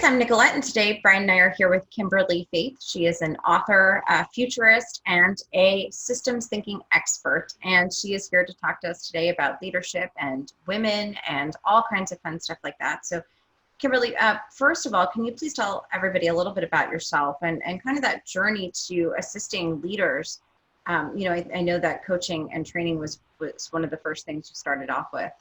I'm Nicolette, and today Brian and I are here with Kimberly Faith. She is an author, a futurist, and a systems thinking expert. And she is here to talk to us today about leadership and women and all kinds of fun stuff like that. So Kimberly, first of all, can you please tell everybody a little bit about yourself and kind of that journey to assisting leaders? I know that coaching and training was one of the first things you started off with.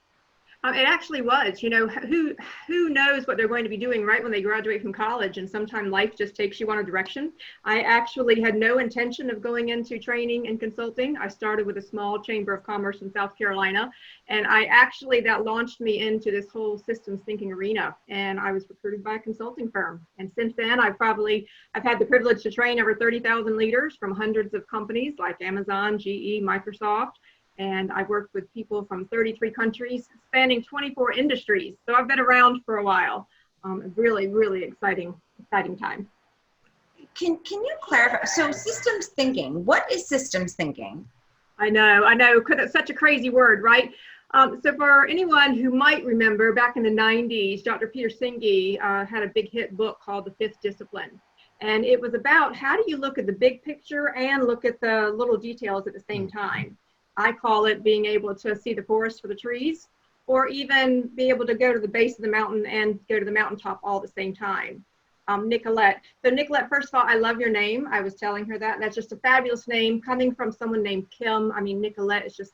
It actually was. Who knows what they're going to be doing right when they graduate from college, and sometimes life just takes you on a direction. I actually had no intention of going into training and consulting. I started with a small chamber of commerce in South Carolina, and that launched me into this whole systems thinking arena, and I was recruited by a consulting firm. And since then, I've had the privilege to train over 30,000 leaders from hundreds of companies like Amazon, GE, Microsoft. And I've worked with people from 33 countries, spanning 24 industries. So I've been around for a while. Really, really exciting time. Can you clarify? So systems thinking, what is systems thinking? I know, because it's such a crazy word, right? So for anyone who might remember, back in the 90s, Dr. Peter Senge had a big hit book called The Fifth Discipline. And it was about how do you look at the big picture and look at the little details at the same time. I call it being able to see the forest for the trees, or even be able to go to the base of the mountain and go to the mountaintop all at the same time. Nicolette. So Nicolette, first of all, I love your name. I was telling her that. That's just a fabulous name coming from someone named Kim. I mean, Nicolette is just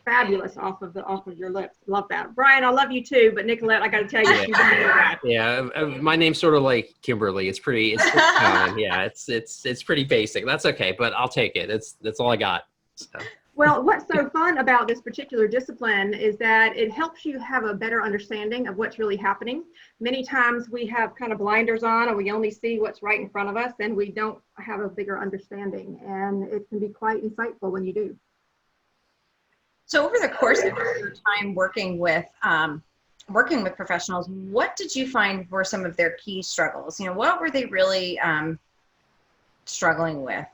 fabulous off of your lips. Love that. Brian, I love you too, but Nicolette, I got to tell you, she's that. Yeah, my name's sort of like Kimberly. It's pretty common. Yeah, it's pretty basic. That's okay, but I'll take it. That's all I got. So. Well, what's so fun about this particular discipline is that it helps you have a better understanding of what's really happening. Many times we have kind of blinders on and we only see what's right in front of us, and we don't have a bigger understanding, and it can be quite insightful when you do. So over the course of your time working with professionals, what did you find were some of their key struggles? What were they really struggling with?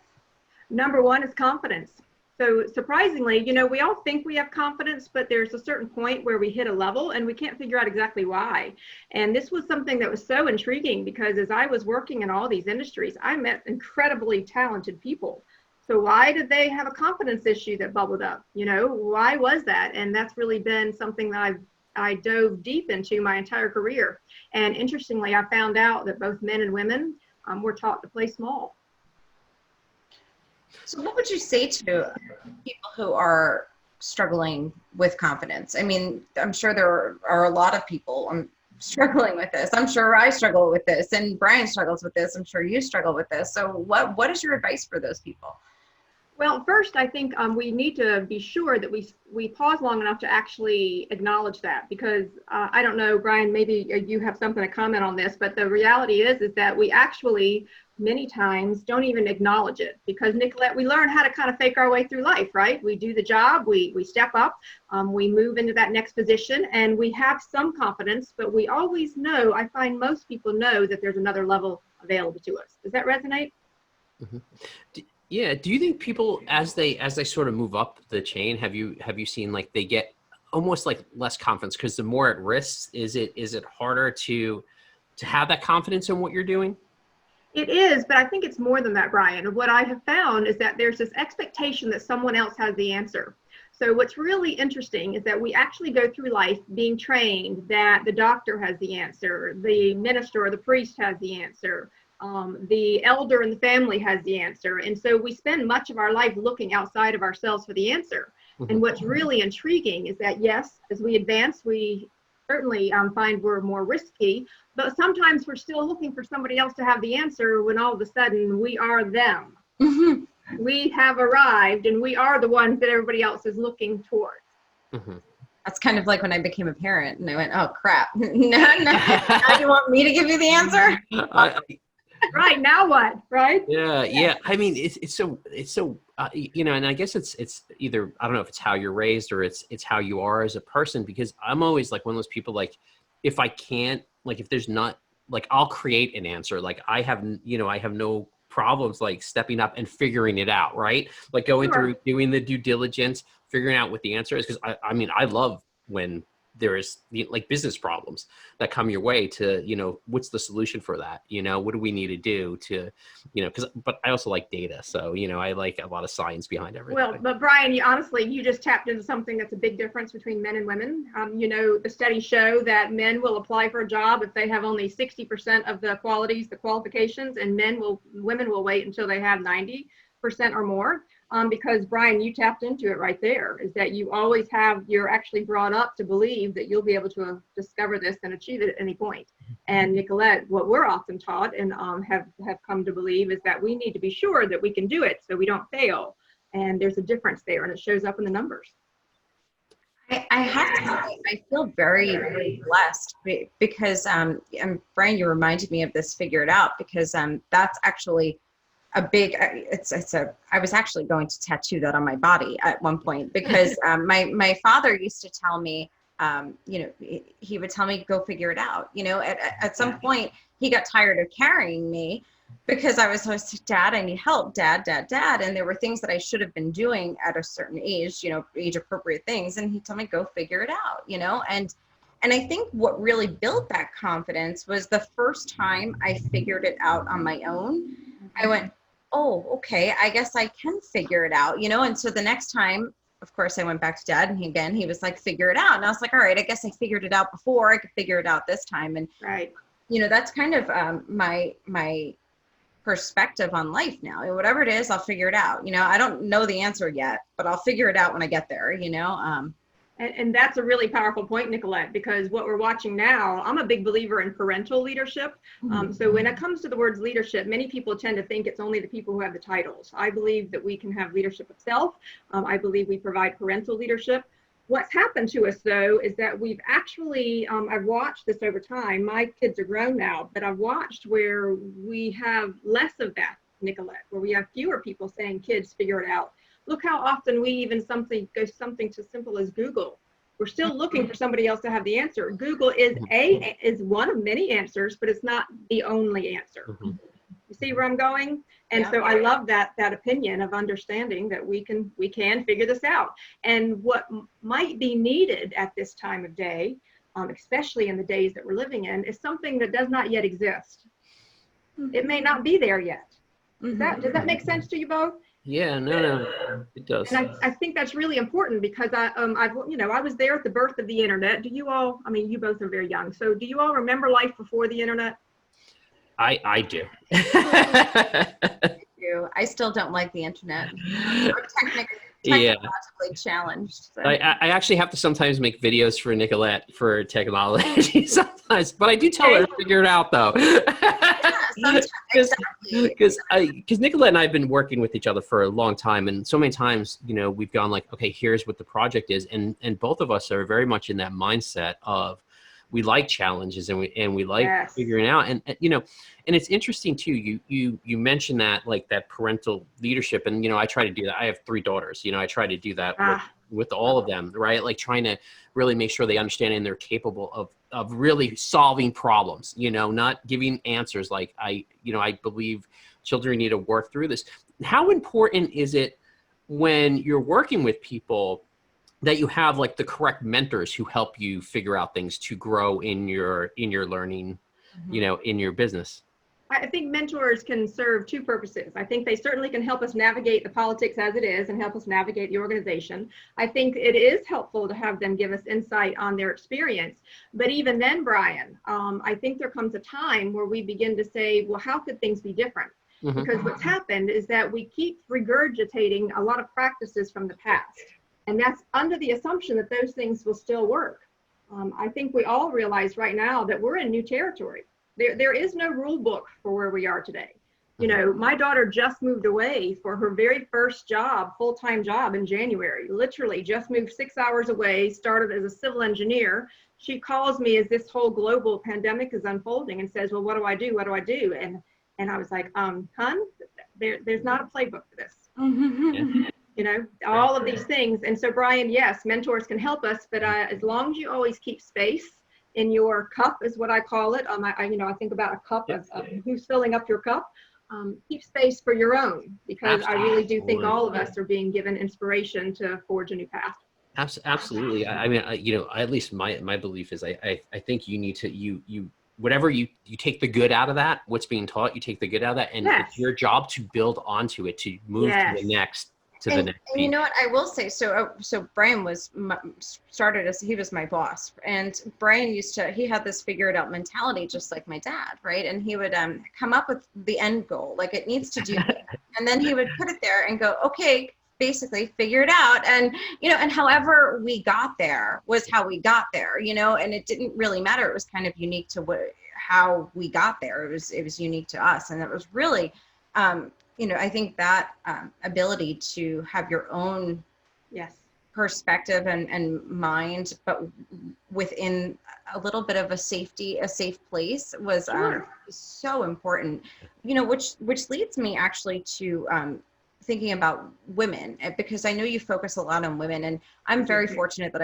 Number one is confidence. So surprisingly, we all think we have confidence, but there's a certain point where we hit a level and we can't figure out exactly why. And this was something that was so intriguing because as I was working in all these industries, I met incredibly talented people. So why did they have a confidence issue that bubbled up? Why was that? And that's really been something that I dove deep into my entire career. And interestingly, I found out that both men and women were taught to play small. So what would you say to people who are struggling with confidence? I mean, I'm sure there are a lot of people struggling with this. I'm sure I struggle with this, and Brian struggles with this. I'm sure you struggle with this. So what is your advice for those people? Well, first, I think we need to be sure that we pause long enough to actually acknowledge that, because I don't know, Brian, maybe you have something to comment on this, but the reality is that we actually many times don't even acknowledge it, because Nicolette, we learn how to kind of fake our way through life, right? We do the job, we step up, we move into that next position, and we have some confidence, but we always know, I find most people know that there's another level available to us. Does that resonate? Mm-hmm. Yeah. Do you think people, as they sort of move up the chain, have you seen like they get almost like less confidence because the more at risk, is it harder to have that confidence in what you're doing? It is, but I think it's more than that, Brian. What I have found is that there's this expectation that someone else has the answer. So what's really interesting is that we actually go through life being trained that the doctor has the answer, the minister or the priest has the answer, the elder in the family has the answer. And so we spend much of our life looking outside of ourselves for the answer. Mm-hmm. And what's really intriguing is that, yes, as we advance, we certainly find we're more risky, but sometimes we're still looking for somebody else to have the answer when all of a sudden we are them. Mm-hmm. We have arrived and we are the ones that everybody else is looking towards. Mm-hmm. That's kind of like when I became a parent and I went, oh crap, no, now you want me to give you the answer? Right, now what, right? Yeah. I mean, it's so and I guess it's either, I don't know if it's how you're raised or it's how you are as a person, because I'm always like one of those people, like, if I can't, like, if there's not, like, I'll create an answer. Like I have no problems, like stepping up and figuring it out, right? Like going through, doing the due diligence, figuring out what the answer is. Cause I mean, I love when there is like business problems that come your way to, what's the solution for that? What do we need to do to, but I also like data. So, I like a lot of science behind everything. Well, but Brian, you just tapped into something that's a big difference between men and women. The studies show that men will apply for a job if they have only 60% of the qualifications, and women will wait until they have 90% or more. Because Brian, you tapped into it right there, is that you're actually brought up to believe that you'll be able to discover this and achieve it at any point. And Nicolette, what we're often taught and have come to believe is that we need to be sure that we can do it so we don't fail. And there's a difference there, and it shows up in the numbers. I have to say, I feel very, very blessed because, and Brian, you reminded me of this Figure It Out, because that's actually a big, I was actually going to tattoo that on my body at one point, because my father used to tell me, he would tell me, go figure it out. At some point he got tired of carrying me because I was always, Dad, I need help, Dad. And there were things that I should have been doing at a certain age, age appropriate things. And he'd tell me, go figure it out, and I think what really built that confidence was the first time I figured it out on my own. I went, oh, okay, I guess I can figure it out, and so the next time, of course, I went back to Dad, and he was like, figure it out. And I was like, all right, I guess I figured it out before, I could figure it out this time. And, right. That's kind of my perspective on life now. Whatever it is, I'll figure it out. I don't know the answer yet, but I'll figure it out when I get there, And that's a really powerful point, Nicolette, because what we're watching now, I'm a big believer in parental leadership. So when it comes to the words leadership, many people tend to think it's only the people who have the titles. I believe that we can have leadership of self. I believe we provide parental leadership. What's happened to us, though, is that we've actually, I've watched this over time. My kids are grown now, but I've watched where we have less of that, Nicolette, where we have fewer people saying, kids, figure it out. Look how often we even something so simple as Google. We're still looking for somebody else to have the answer. Google is one of many answers, but it's not the only answer. You see where I'm going? And so I love that opinion of understanding that we can figure this out. And what might be needed at this time of day, especially in the days that we're living in, is something that does not yet exist. It may not be there yet. Does that make sense to you both? Yeah, no, it does. And I think that's really important, because I was there at the birth of the internet. Do you all, you both are very young, so do you all remember life before the internet? I do. I still don't like the internet. I'm technologically challenged. So. I actually have to sometimes make videos for Nicolette for technology sometimes, but I do tell her to figure it out, though. Because Nicolette and I have been working with each other for a long time, and so many times, we've gone like, okay, here's what the project is, and both of us are very much in that mindset of we like challenges and we like figuring out, and and it's interesting too. You mentioned that, like, that parental leadership, and I try to do that. I have 3 daughters. I try to do that with all of them, right? Like, trying to really make sure they understand and they're capable of really solving problems, not giving answers. Like, I believe children need to work through this. How important is it when you're working with people that you have, like, the correct mentors who help you figure out things to grow in your learning, in your business? I think mentors can serve 2 purposes. I think they certainly can help us navigate the politics as it is and help us navigate the organization. I think it is helpful to have them give us insight on their experience. But even then, Brian, I think there comes a time where we begin to say, well, how could things be different? Because what's happened is that we keep regurgitating a lot of practices from the past. And that's under the assumption that those things will still work. I think we all realize right now that we're in new territory. There is no rule book for where we are today. My daughter just moved away for her very first job, full-time job, in January. Literally just moved 6 hours away, started as a civil engineer. She calls me as this whole global pandemic is unfolding and says, well, what do I do? What do I do? And I was like, hun, there's not a playbook for this. All of these things. And so, Brian, yes, mentors can help us, but as long as you always keep space in your cup, is what I call it. I think about a cup of who's filling up your cup. Keep space for your own, because I really do think all of us are being given inspiration to forge a new path. Absolutely. I mean, at least my belief is I think you need to, whatever you take the good out of that, what's being taught, you take the good out of that, and it's your job to build onto it, to move to the next, and you know what I will say? So Brian started as, he was my boss, and Brian he had this figure it out mentality, just like my dad, right? And he would come up with the end goal, like it needs to do, and then he would put it there and go, okay, basically figure it out. And, and however we got there was how we got there, and it didn't really matter. It was kind of unique to how we got there. It was unique to us. And it was really, I think that ability to have your own perspective and mind, but within a little bit of a safe place was so important, which leads me actually to thinking about women, because I know you focus a lot on women, and I'm very fortunate that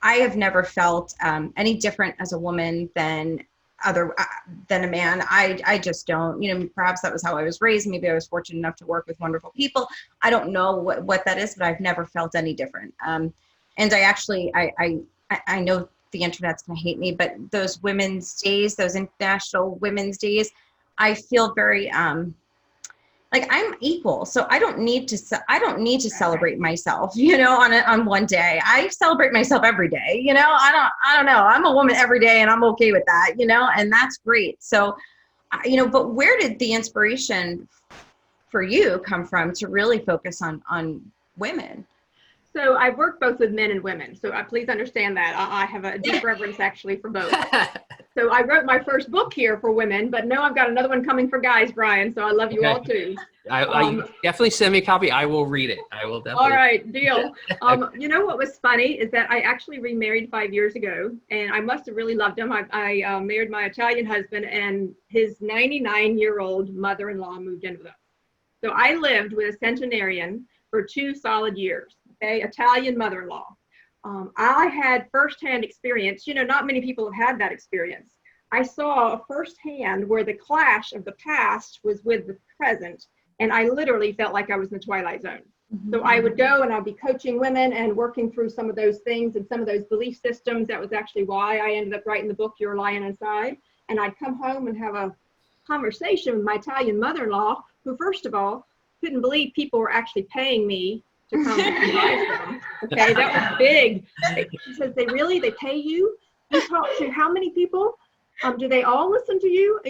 I have never felt any different as a woman than a man. I just don't, perhaps that was how I was raised. Maybe I was fortunate enough to work with wonderful people. I don't know what that is, but I've never felt any different. And I actually, I know the internet's gonna hate me, but those women's days, those International Women's Days, I feel very, like I'm equal, so I don't need to celebrate myself, on one day. I celebrate myself every day, I don't know. I'm a woman every day, and I'm okay with that, and that's great. So, but where did the inspiration for you come from to really focus on women? So I've worked both with men and women. So please understand that. I have a deep reverence actually for both. So I wrote my first book here for women, but no, I've got another one coming for guys, Brian. So I love you all too. I definitely send me a copy. I will read it. I will definitely. All right, deal. What was funny is that I actually remarried 5 years ago, and I must have really loved him. I married my Italian husband, and his 99-year-old mother-in-law moved in with us. So I lived with a centenarian for 2 solid years. Okay, Italian mother-in-law. I had firsthand experience. Not many people have had that experience. I saw firsthand where the clash of the past was with the present, and I literally felt like I was in the Twilight Zone. So I would go and I'd be coaching women and working through some of those things and some of those belief systems. That was actually why I ended up writing the book, You're Lying Inside. And I'd come home and have a conversation with my Italian mother-in-law, who first of all couldn't believe people were actually paying me to come and advise them. Okay, that was big. She says, they pay you? You talk to how many people? Do they all listen to you?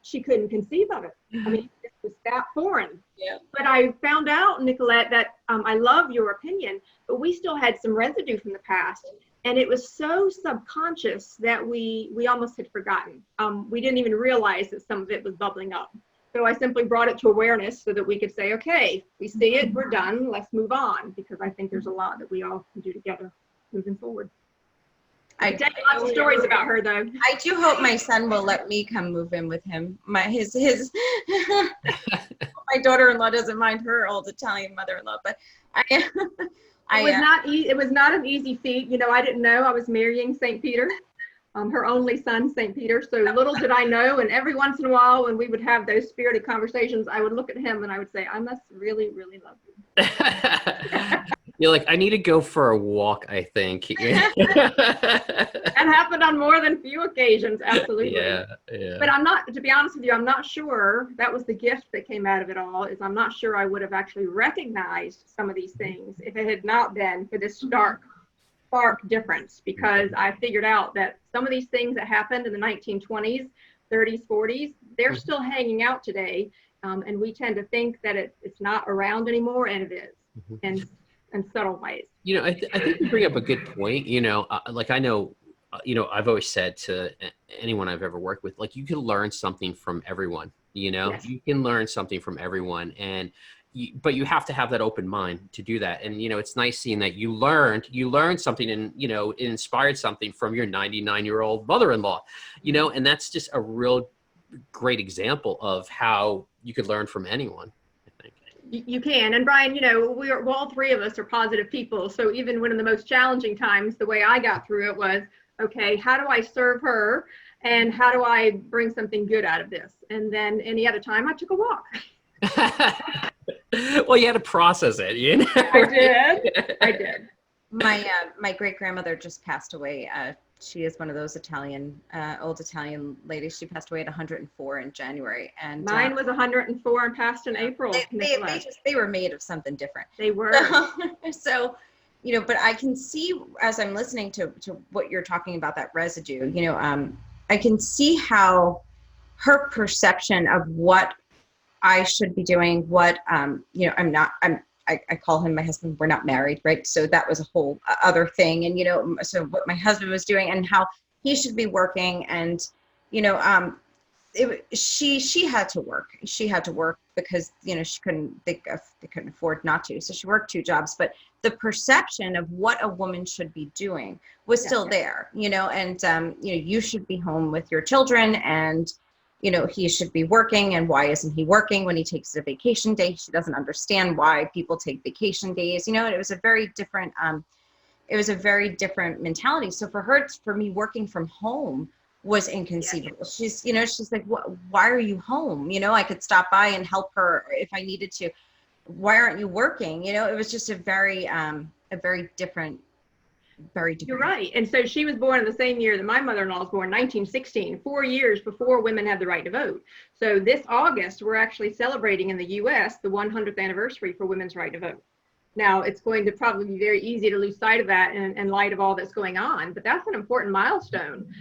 She couldn't conceive of it. I mean, it was that foreign. Yeah. But I found out, Nicolette, that I love your opinion, but we still had some residue from the past. And it was so subconscious that we almost had forgotten. We didn't even realize that some of it was bubbling up. So I simply brought it to awareness so that we could say, okay, we see it, we're done, let's move on, because I think there's a lot that we all can do together moving forward. I tell you lots of stories about her, though. I do hope my son will let me come move in with him. My daughter-in-law doesn't mind her old Italian mother-in-law, but it was not an easy feat. I didn't know I was marrying St. Peter, her only son, St. Peter. So little did I know. And every once in a while, when we would have those spirited conversations, I would look at him and I would say, I must really, really love you. You're like, I need to go for a walk, I think. That happened on more than few occasions, absolutely. Yeah. But to be honest with you, I'm not sure that was the gift that came out of it all, is I'm not sure I would have actually recognized some of these things if it had not been for this stark difference, because I figured out that some of these things that happened in the 1920s, 30s, 40s, they're still hanging out today. And we tend to think that it's not around anymore, and it is. And in subtle ways. I think you bring up a good point. Like I know, I've always said to anyone I've ever worked with, like, you can learn something from everyone. Yes. You can learn something from everyone, but you have to have that open mind to do that. And it's nice seeing that you learned something, and it inspired something from your 99-year-old mother-in-law. And that's just a real great example of how you could learn from anyone. You can. And Brian, we're all three of us are positive people. So even when in the most challenging times, the way I got through it was, okay, how do I serve her? And how do I bring something good out of this? And then any other time I took a walk. Well, you had to process it, I did. My great grandmother just passed away. She is one of those Italian, old Italian ladies. She passed away at 104 in January. And Mine was 104 and passed in April. They were made of something different. They were. So, you know, but I can see as I'm listening to what you're talking about, that residue, you know, I can see how her perception of what I should be doing, what, you know, I call him my husband. We're not married, right? So that was a whole other thing. And, you know, so what my husband was doing and how he should be working. And, you know, she had to work. She had to work because, you know, they couldn't afford not to. So she worked 2 jobs, but the perception of what a woman should be doing was still there, you know, and, you know, you should be home with your children and, you know, he should be working, and why isn't he working when he takes a vacation day? She doesn't understand why people take vacation days, you know, and it was a very different mentality. So for me, working from home was inconceivable. She's, you know, she's like, why are you home? You know, I could stop by and help her if I needed to. Why aren't you working? You know, it was just a very different. You're right. And so she was born in the same year that my mother-in-law was born, 1916, 4 years before women had the right to vote. So this August, we're actually celebrating in the U.S. the 100th anniversary for women's right to vote. Now, it's going to probably be very easy to lose sight of that in light of all that's going on, but that's an important milestone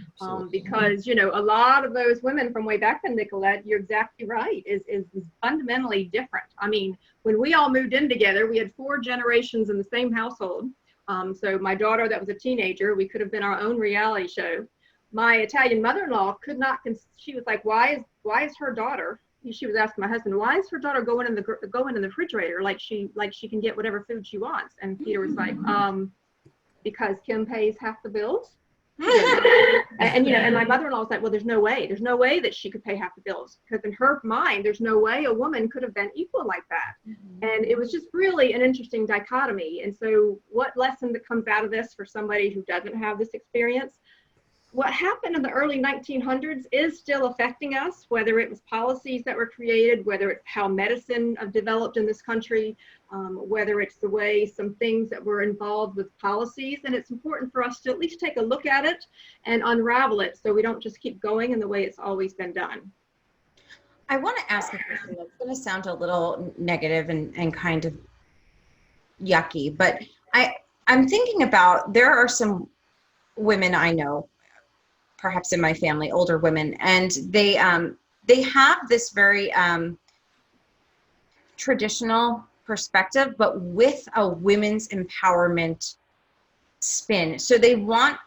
because, you know, a lot of those women from way back then, Nicolette, you're exactly right, is fundamentally different. I mean, when we all moved in together, we had 4 generations in the same household. So my daughter, that was a teenager, we could have been our own reality show. My Italian mother-in-law could not, she was like, why is her daughter, she was asking my husband, why is her daughter going in the refrigerator like she can get whatever food she wants? And Peter was like, because Kim pays half the bills. And you know, and my mother-in-law was like, well, there's no way that she could pay half the bills, because in her mind, there's no way a woman could have been equal like that. And it was just really an interesting dichotomy. And so what lesson that comes out of this for somebody who doesn't have this experience? What happened in the early 1900s is still affecting us, whether it was policies that were created, whether it's how medicine developed in this country, whether it's the way some things that were involved with policies. And it's important for us to at least take a look at it and unravel it so we don't just keep going in the way it's always been done. I want to ask a question that's going to sound a little negative and kind of yucky, but I'm thinking about, there are some women I know, perhaps in my family, older women, and they have this very traditional perspective, but with a women's empowerment spin. So they want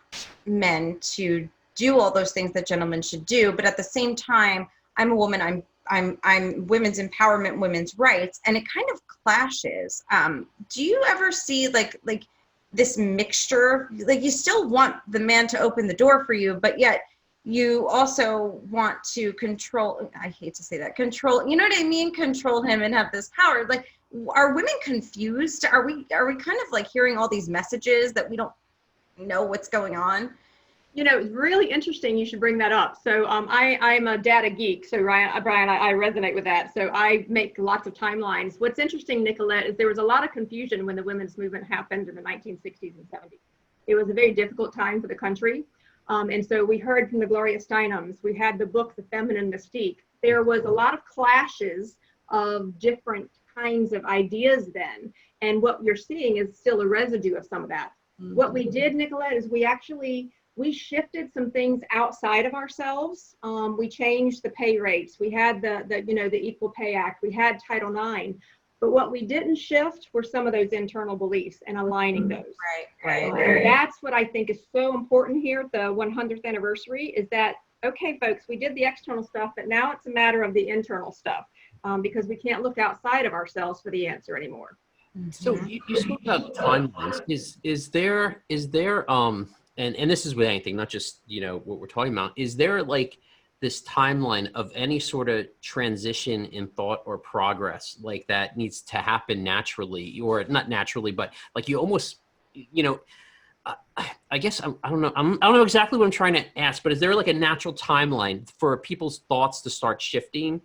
men to do all those things that gentlemen should do, but at the same time, I'm a woman, I'm women's empowerment, women's rights, and it kind of clashes. Do you ever see like this mixture? Like, you still want the man to open the door for you, but yet you also want to control, I hate to say that, control, you know what I mean? Control him and have this power. Like, are women confused? Are we kind of like hearing all these messages that we don't know what's going on? You know, it's really interesting you should bring that up. So I'm a data geek. So Brian, I resonate with that. So I make lots of timelines. What's interesting, Nicolette, is there was a lot of confusion when the women's movement happened in the 1960s and 70s. It was a very difficult time for the country. And so we heard from the Gloria Steinems. We had the book, The Feminine Mystique. There was a lot of clashes of different kinds of ideas then. And what you're seeing is still a residue of some of that. Mm-hmm. What we did, Nicolette, is we shifted some things outside of ourselves. We changed the pay rates. We had the Equal Pay Act. We had Title IX. But what we didn't shift were some of those internal beliefs and aligning those. Right. And that's what I think is so important here at the 100th anniversary, is that, okay, folks, we did the external stuff, but now it's a matter of the internal stuff, because we can't look outside of ourselves for the answer anymore. So you spoke about timelines. Is there and this is with anything, not just, you know, what we're talking about, is there like this timeline of any sort of transition in thought or progress like that needs to happen naturally, or not naturally, but like you almost, you know, I guess I don't know. I don't know exactly what I'm trying to ask, but is there like a natural timeline for people's thoughts to start shifting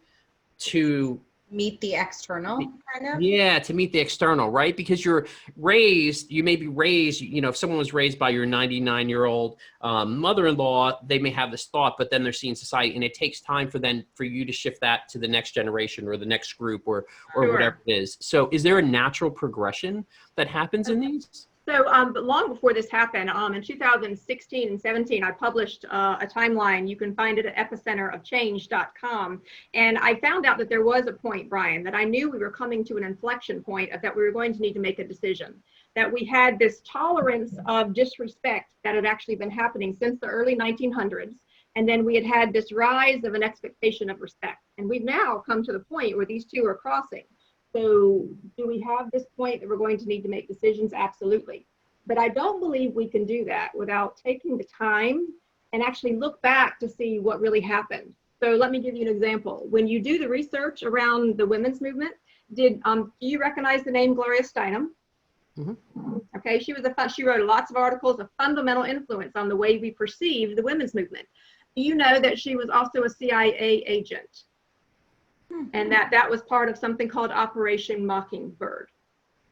to meet the external kind of. Yeah, to meet the external, right? Because you may be raised, if someone was raised by your 99-year-old mother-in-law, they may have this thought, but then they're seeing society, and it takes time for you to shift that to the next generation or the next group or Sure. whatever it is. So is there a natural progression that happens in these? So but long before this happened, in 2016 and 17, I published a timeline. You can find it at epicenterofchange.com. And I found out that there was a point, Brian, that I knew we were coming to an inflection point of that we were going to need to make a decision. That we had this tolerance of disrespect that had actually been happening since the early 1900s. And then we had had this rise of an expectation of respect. And we've now come to the point where these two are crossing. So do we have this point that we're going to need to make decisions? Absolutely. But I don't believe we can do that without taking the time and actually look back to see what really happened. So let me give you an example. When you do the research around the women's movement, do you recognize the name Gloria Steinem? Mm-hmm. Okay, she wrote lots of articles of fundamental influence on the way we perceive the women's movement. Do you know that she was also a CIA agent? And that was part of something called Operation Mockingbird.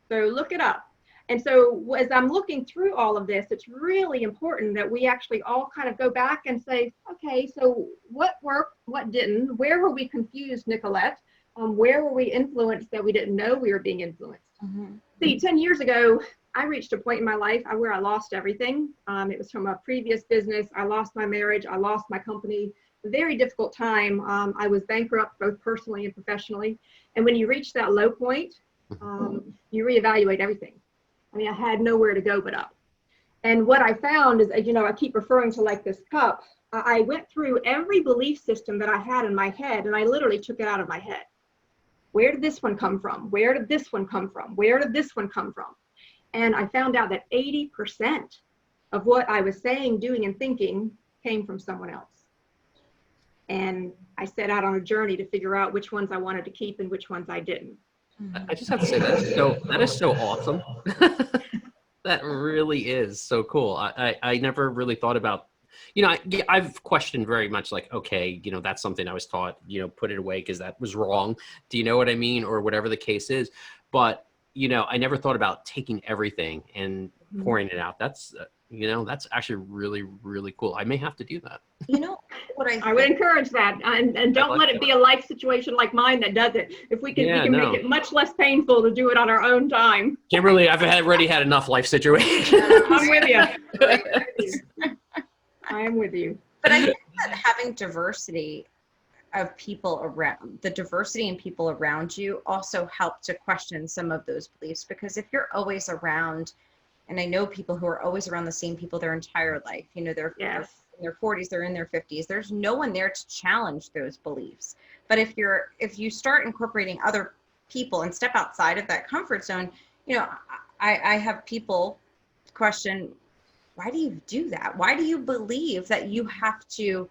So look it up. And so as I'm looking through all of this, it's really important that we actually all kind of go back and say, okay, so what worked, what didn't? Where were we confused, Nicolette? Where were we influenced that we didn't know we were being influenced? Mm-hmm. See, 10 years ago, I reached a point in my life where I lost everything. It was from a previous business. I lost my marriage. I lost my company. Very difficult time. I was bankrupt both personally and professionally. And when you reach that low point, you reevaluate everything. I mean, I had nowhere to go but up. And what I found is, I keep referring to like this cup. I went through every belief system that I had in my head, and I literally took it out of my head. Where did this one come from? Where did this one come from? Where did this one come from? And I found out that 80% of what I was saying, doing, and thinking came from someone else. And I set out on a journey to figure out which ones I wanted to keep and which ones I didn't. I just have to say that is so awesome. That really is so cool. I never really thought about, I've questioned very much like, okay, that's something I was taught, put it away because that was wrong. Do you know what I mean? Or whatever the case is. But, I never thought about taking everything and pouring it out. That's actually really, really cool. I may have to do that. What I would encourage that, and don't let it be a life situation like mine that does it. If we can make it much less painful to do it on our own time. Kimberly, I've already had enough life situations. I'm with you. I am with you. But I think that having diversity of people around, the diversity in people around you also help to question some of those beliefs, because if you're always around, and I know people who are always around the same people their entire life, they're in their 40s, they're in their 50s, there's no one there to challenge those beliefs. But if you start incorporating other people and step outside of that comfort zone, I have people question, why do you do that? Why do you believe that you have to,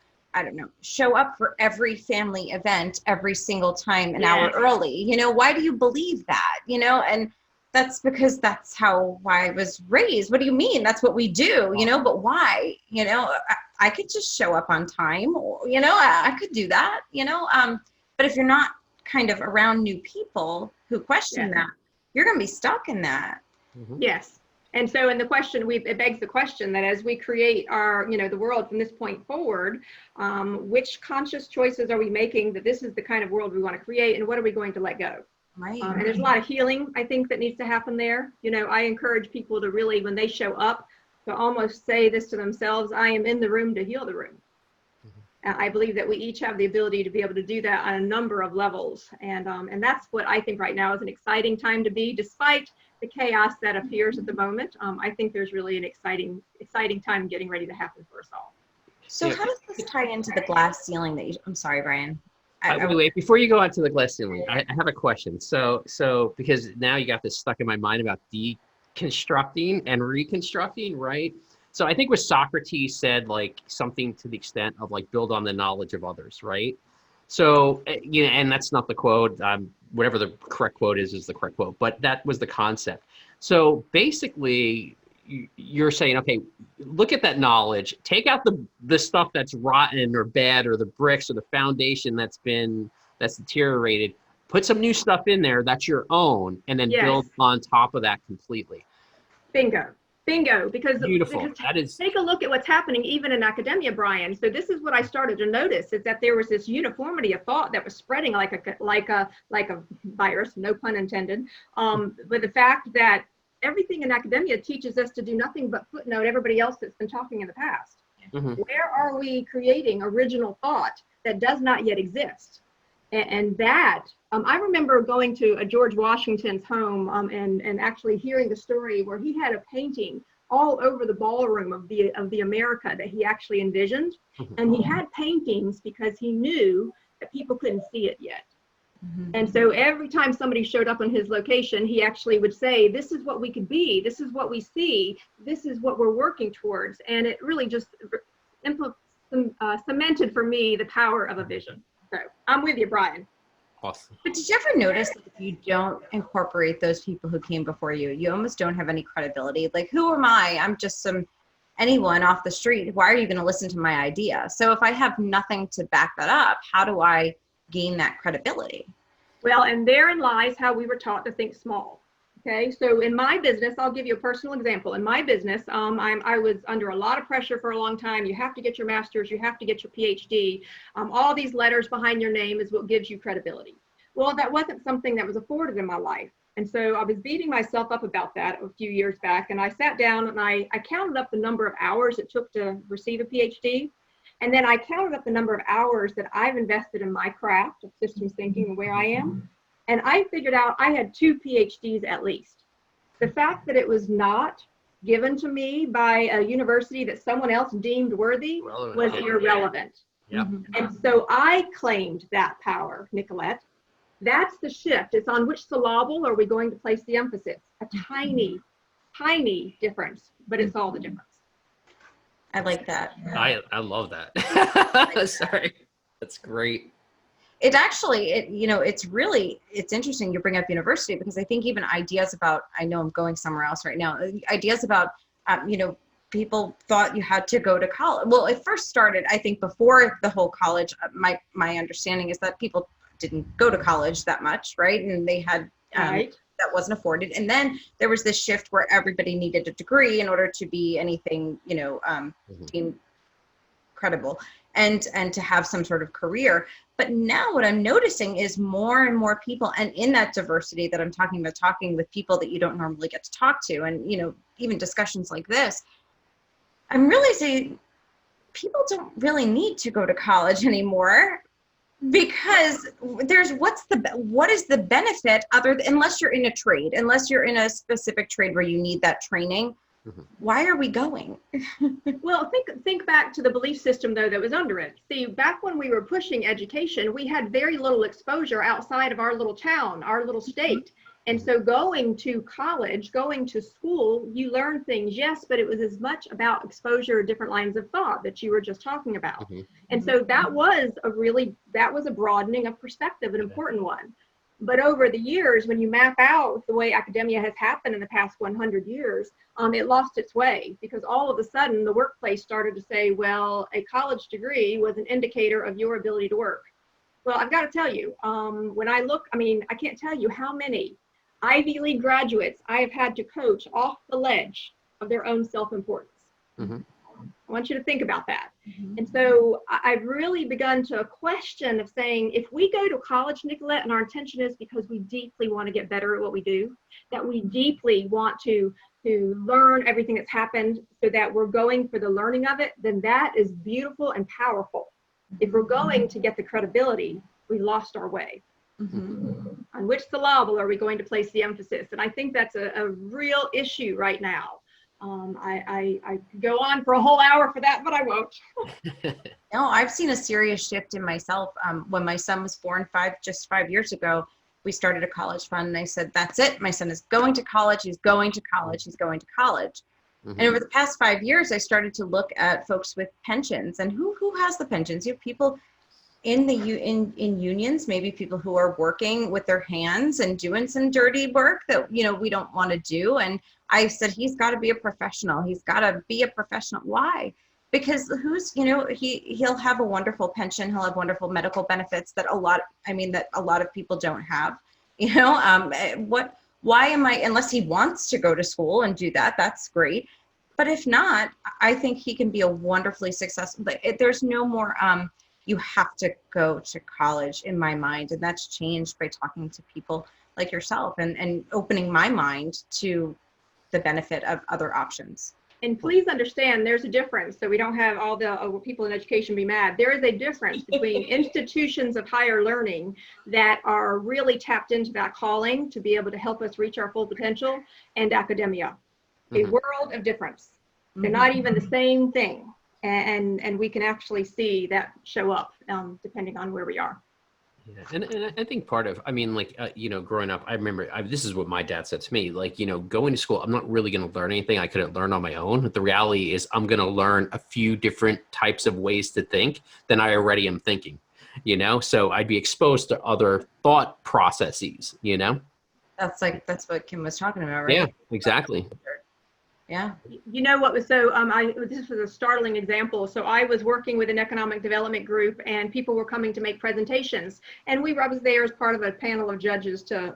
show up for every family event every single time an hour early? Why do you believe that? And that's because that's why I was raised. What do you mean? That's what we do, but why? I could just show up on time, or, I could do that, but if you're not kind of around new people who question that, you're going to be stuck in that. Mm-hmm. Yes. And so in the question, it begs the question that as we create our, the world from this point forward, which conscious choices are we making that this is the kind of world we want to create, and what are we going to let go? Right. And there's a lot of healing, I think, that needs to happen there. I encourage people to really, when they show up, to almost say this to themselves: I am in the room to heal the room. Mm-hmm. I believe that we each have the ability to be able to do that on a number of levels. And that's what I think right now is an exciting time to be, despite the chaos that appears at the moment. I think there's really an exciting time getting ready to happen for us all. So how does this tie into the glass ceiling that I'm sorry, Brian. Wait, before you go on to the glass ceiling, I have a question. So because now you got this stuck in my mind about deconstructing and reconstructing, right? So I think what Socrates said, like something to the extent of like build on the knowledge of others, right? So, and that's not the quote. Whatever the correct quote is the correct quote, but that was the concept. So basically, you're saying, okay, look at that knowledge, take out the stuff that's rotten or bad, or the bricks or the foundation that's deteriorated, put some new stuff in there that's your own, and then Yes. build on top of that completely. Bingo. Bingo. Because Beautiful. That is. take a look at what's happening even in academia, Brian. So this is what I started to notice, is that there was this uniformity of thought that was spreading like a virus, no pun intended. But the fact that everything in academia teaches us to do nothing but footnote everybody else that's been talking in the past. Mm-hmm. Where are we creating original thought that does not yet exist? And that, I remember going to a George Washington's home and actually hearing the story where he had a painting all over the ballroom of the America that he actually envisioned. Mm-hmm. And he had paintings because he knew that people couldn't see it yet. Mm-hmm. And so every time somebody showed up on his location, he actually would say, this is what we could be, this is what we see, this is what we're working towards. And it really just cemented for me the power of a vision. So I'm with you, Brian. Awesome. But did you ever notice that if you don't incorporate those people who came before you, you almost don't have any credibility? Like, who am I? I'm just anyone off the street. Why are you going to listen to my idea? So if I have nothing to back that up, how do I gain that credibility? Well, and therein lies how we were taught to think small. Okay, so in my business, I'll give you a personal example. In my business, I was under a lot of pressure for a long time. You have to get your master's, you have to get your PhD. All these letters behind your name is what gives you credibility. Well, that wasn't something that was afforded in my life. And so I was beating myself up about that a few years back. And I sat down and I counted up the number of hours it took to receive a PhD. And then I counted up the number of hours that I've invested in my craft of systems thinking and where I am. And I figured out I had 2 PhDs at least. The fact that it was not given to me by a university that someone else deemed worthy was irrelevant. Yeah. And so I claimed that power, Nicolette. That's the shift. It's on which syllable are we going to place the emphasis? A tiny, tiny difference, but it's all the difference. I like that. I love that. Sorry. That's great. It actually, it's interesting you bring up university, because I think even ideas about, I know I'm going somewhere else right now, ideas about, people thought you had to go to college. Well, it first started, I think, before the whole college, my understanding is that people didn't go to college that much, right? And they had, Right. that wasn't afforded. And then there was this shift where everybody needed a degree in order to be anything, deemed credible and to have some sort of career. But now what I'm noticing is more and more people, and in that diversity that I'm talking about, talking with people that you don't normally get to talk to, and, even discussions like this, I'm realizing people don't really need to go to college anymore, because what is the benefit unless you're in a trade, unless you're in a specific trade where you need that training. Why are we going? Well, think back to the belief system, though, that was under it. See, back when we were pushing education, we had very little exposure outside of our little town, our little state. And so going to college, going to school, you learn things, yes, but it was as much about exposure to different lines of thought that you were just talking about. And so that was a broadening of perspective, an important one. But over the years, when you map out the way academia has happened in the past 100 years, it lost its way, because all of a sudden the workplace started to say, well, a college degree was an indicator of your ability to work. Well, I've got to tell you, when I look, I can't tell you how many Ivy League graduates I have had to coach off the ledge of their own self-importance. I want you to think about that. And so I've really begun to question of saying, if we go to college, Nicolette, and our intention is because we deeply want to get better at what we do, that we deeply want to learn everything that's happened so that we're going for the learning of it, then that is beautiful and powerful. If we're going to get the credibility, we lost our way. On which syllable are we going to place the emphasis? And I think that's a real issue right now. I could go on for a whole hour for that, but I won't. No, I've seen a serious shift in myself. When my son was born 5 years ago, we started a college fund, and I said, that's it. My son is going to college. He's going to college. He's going to college. And over the past 5 years, I started to look at folks with pensions, and who has the pensions? You have people in unions, maybe people who are working with their hands and doing some dirty work that, we don't want to do. And I said, he's got to be a professional. He's got to be a professional. Why? because he'll have a wonderful pension, he'll have wonderful medical benefits that a lot of people don't have. Why am I, unless he wants to go to school and do that, that's great. But if not, I think he can be a wonderfully successful, but there's no more, you have to go to college in my mind. And that's changed by talking to people like yourself and opening my mind to the benefit of other options. And please understand, there's a difference. So we don't have all the people in education be mad. There is a difference between institutions of higher learning that are really tapped into that calling to be able to help us reach our full potential and academia. A world of difference. They're not even the same thing. And we can actually see that show up depending on where we are. Yeah. And I think part of, growing up, I remember, this is what my dad said to me, going to school, I'm not really going to learn anything I couldn't learn on my own. The reality is I'm going to learn a few different types of ways to think than I already am thinking, so I'd be exposed to other thought processes, That's what Kim was talking about, right? Yeah, exactly. Yeah. What was this was a startling example. So I was working with an economic development group and people were coming to make presentations. And I was there as part of a panel of judges to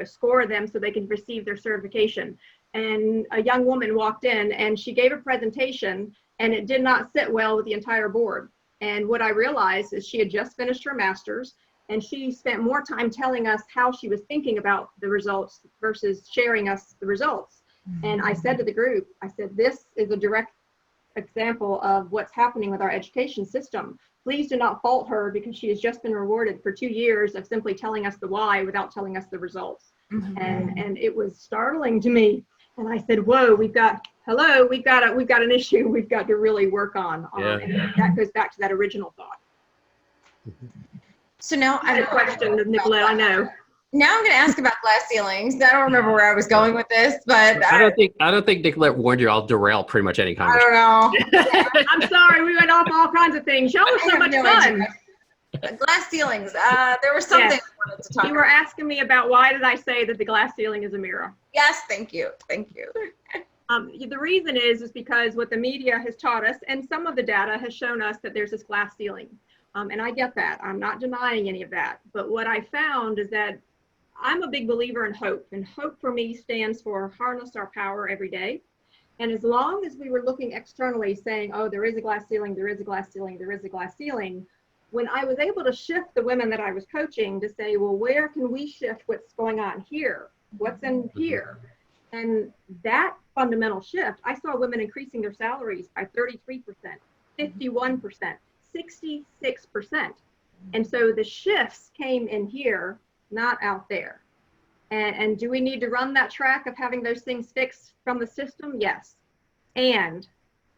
score them so they could receive their certification. And a young woman walked in and she gave a presentation and it did not sit well with the entire board. And what I realized is she had just finished her master's and she spent more time telling us how she was thinking about the results versus sharing us the results. And I said to the group, this is a direct example of what's happening with our education system. Please do not fault her because she has just been rewarded for 2 years of simply telling us the why without telling us the results. And it was startling to me. And I said, whoa, we've got an issue we've got to really work on. And that goes back to that original thought. So now I had a question, Nicolette, I know. Now I'm going to ask about glass ceilings. I don't remember where I was going with this, but I don't think Nicolette warned you. I'll derail pretty much any conversation. I don't know. I'm sorry. We went off all kinds of things. Y'all were so much fun. Glass ceilings. There was something I wanted to talk about. You were asking me about why did I say that the glass ceiling is a mirror? Yes, thank you. Thank you. The reason is because what the media has taught us and some of the data has shown us that there's this glass ceiling. And I get that. I'm not denying any of that. But what I found is that I'm a big believer in hope, and hope for me stands for harness our power every day. And as long as we were looking externally saying, oh, there is a glass ceiling, there is a glass ceiling, there is a glass ceiling, when I was able to shift the women that I was coaching to say, well, where can we shift what's going on here? What's in here? And that fundamental shift, I saw women increasing their salaries by 33%, 51%, 66%. And so the shifts came in here, not out there. And do we need to run that track of having those things fixed from the system? Yes. And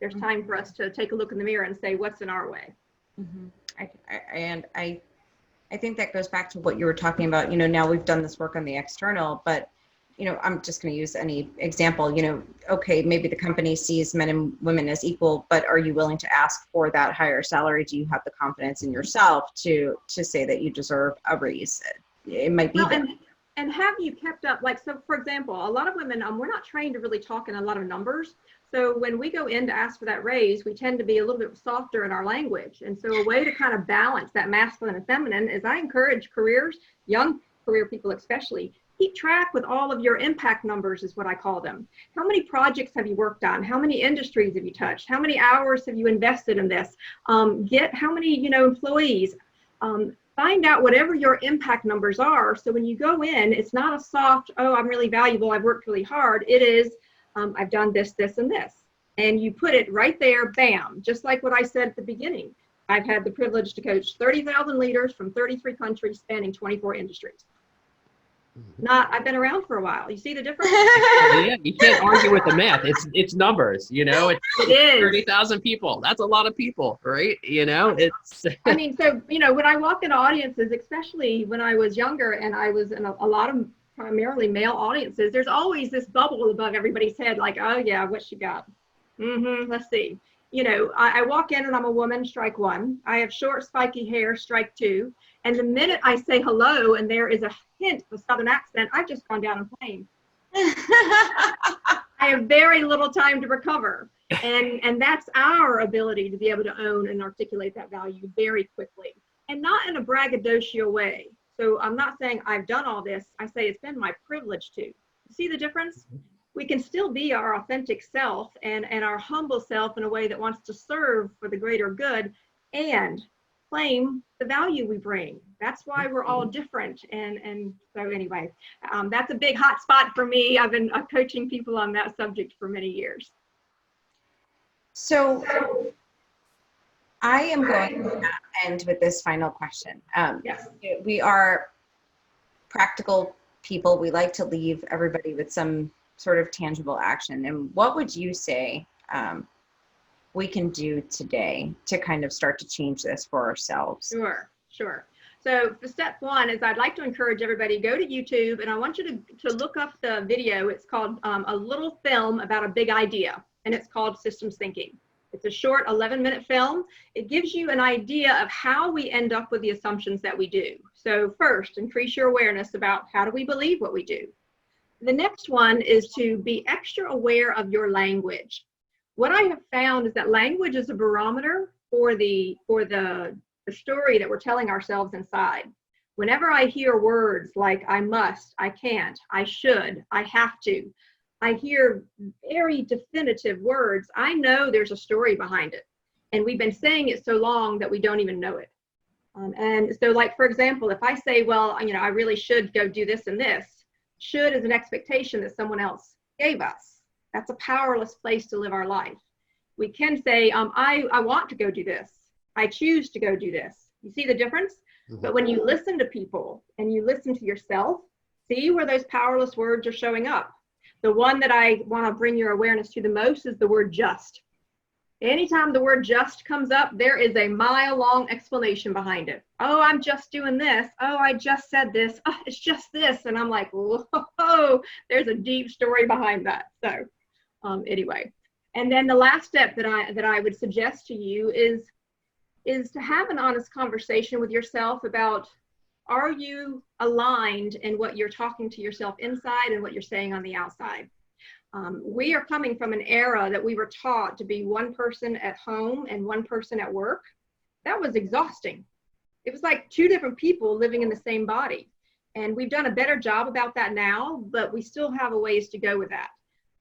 there's time for us to take a look in the mirror and say, what's in our way? I think that goes back to what you were talking about. Now we've done this work on the external, but I'm just going to use any example. Okay, maybe the company sees men and women as equal, but are you willing to ask for that higher salary? Do you have the confidence in yourself to say that you deserve a raise? It might be and have you kept up, so for example, a lot of women, we're not trained to really talk in a lot of numbers. So when we go in to ask for that raise, we tend to be a little bit softer in our language. And so a way to kind of balance that masculine and feminine is I encourage careers, young career people especially, keep track with all of your impact numbers is what I call them. How many projects have you worked on? How many industries have you touched? How many hours have you invested in this? Get how many, employees? Find out whatever your impact numbers are. So when you go in, it's not a soft, oh, I'm really valuable, I've worked really hard. It is, I've done this, this, and this. And you put it right there, bam, just like what I said at the beginning. I've had the privilege to coach 30,000 leaders from 33 countries spanning 24 industries. I've been around for a while. You see the difference? Yeah, you can't argue with the math. It's numbers, it is 30,000 people. That's a lot of people, right? It's. I mean, so, when I walk into audiences, especially when I was younger and I was in a lot of primarily male audiences, there's always this bubble above everybody's head, like, oh yeah, what she got? Let's see. I walk in and I'm a woman, strike one. I have short, spiky hair, strike two. And the minute I say hello and there is a hint of a Southern accent, I've just gone down in flames. I have very little time to recover. And that's our ability to be able to own and articulate that value very quickly, and not in a braggadocio way. So I'm not saying I've done all this. I say it's been my privilege to. See the difference? We can still be our authentic self and our humble self in a way that wants to serve for the greater good and claim the value we bring. That's why we're all different. And so anyway, that's a big hot spot for me. I've been coaching people on that subject for many years. So I am going to end with this final question. Yes. We are practical people. We like to leave everybody with some sort of tangible action. And what would you say we can do today to kind of start to change this for ourselves? Sure. So the step one is I'd like to encourage everybody to go to YouTube, and I want you to look up the video. It's called A Little Film About a Big Idea, and it's called Systems Thinking. It's a short 11-minute film. It gives you an idea of how we end up with the assumptions that we do. So first, increase your awareness about how do we believe what we do. The next one is to be extra aware of your language. What I have found is that language is a barometer for the story that we're telling ourselves inside. Whenever I hear words like I must, I can't, I should, I have to, I hear very definitive words, I know there's a story behind it. And we've been saying it so long that we don't even know it. And so, like, for example, if I say, well, I really should go do this and this, should is an expectation that someone else gave us. That's a powerless place to live our life. We can say, I want to go do this. I choose to go do this. You see the difference? Mm-hmm. But when you listen to people and you listen to yourself, see where those powerless words are showing up. The one that I want to bring your awareness to the most is the word just. Anytime the word just comes up, there is a mile-long explanation behind it. Oh, I'm just doing this. Oh, I just said this. Oh, it's just this. And I'm like, whoa, there's a deep story behind that. So anyway, and then the last step that I would suggest to you is to have an honest conversation with yourself about, are you aligned in what you're talking to yourself inside and what you're saying on the outside? We are coming from an era that we were taught to be one person at home and one person at work. That was exhausting. It was like two different people living in the same body. And we've done a better job about that now, but we still have a ways to go with that.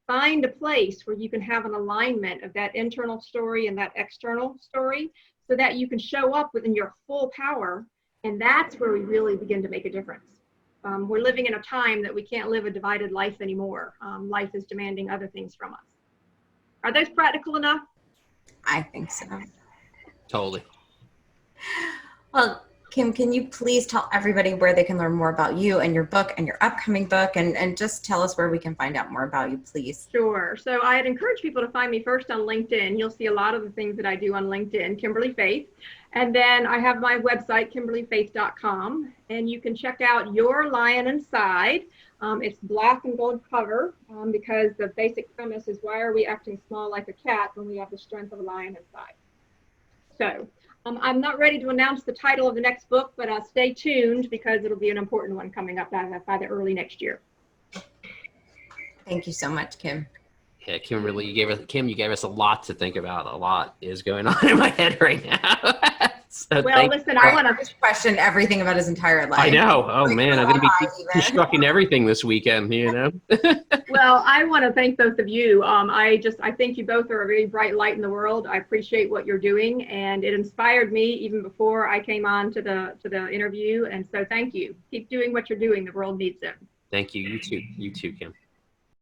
Find a place where you can have an alignment of that internal story and that external story so that you can show up within your full power. And that's where we really begin to make a difference. We're living in a time that we can't live a divided life anymore. Life is demanding other things from us. Are those practical enough? I think so. Totally. Well, Kim, can you please tell everybody where they can learn more about you and your book and your upcoming book, and just tell us where we can find out more about you, please? Sure. So I'd encourage people to find me first on LinkedIn. You'll see a lot of the things that I do on LinkedIn, Kimberly Faith. And then I have my website, kimberlyfaith.com, and you can check out Your Lion Inside. It's black and gold cover because the basic premise is, why are we acting small like a cat when we have the strength of a lion inside? So I'm not ready to announce the title of the next book, but stay tuned because it'll be an important one coming up by the early next year. Thank you so much, Kim. Yeah, Kimberly, you gave us a lot to think about. A lot is going on in my head right now. So well, listen, I want to question everything about his entire life. I know. Oh man, I'm going to be constructing everything this weekend. Well, I want to thank both of you. I think you both are a very bright light in the world. I appreciate what you're doing, and it inspired me even before I came on to the interview. And so, thank you. Keep doing what you're doing. The world needs it. Thank you. You too, Kim.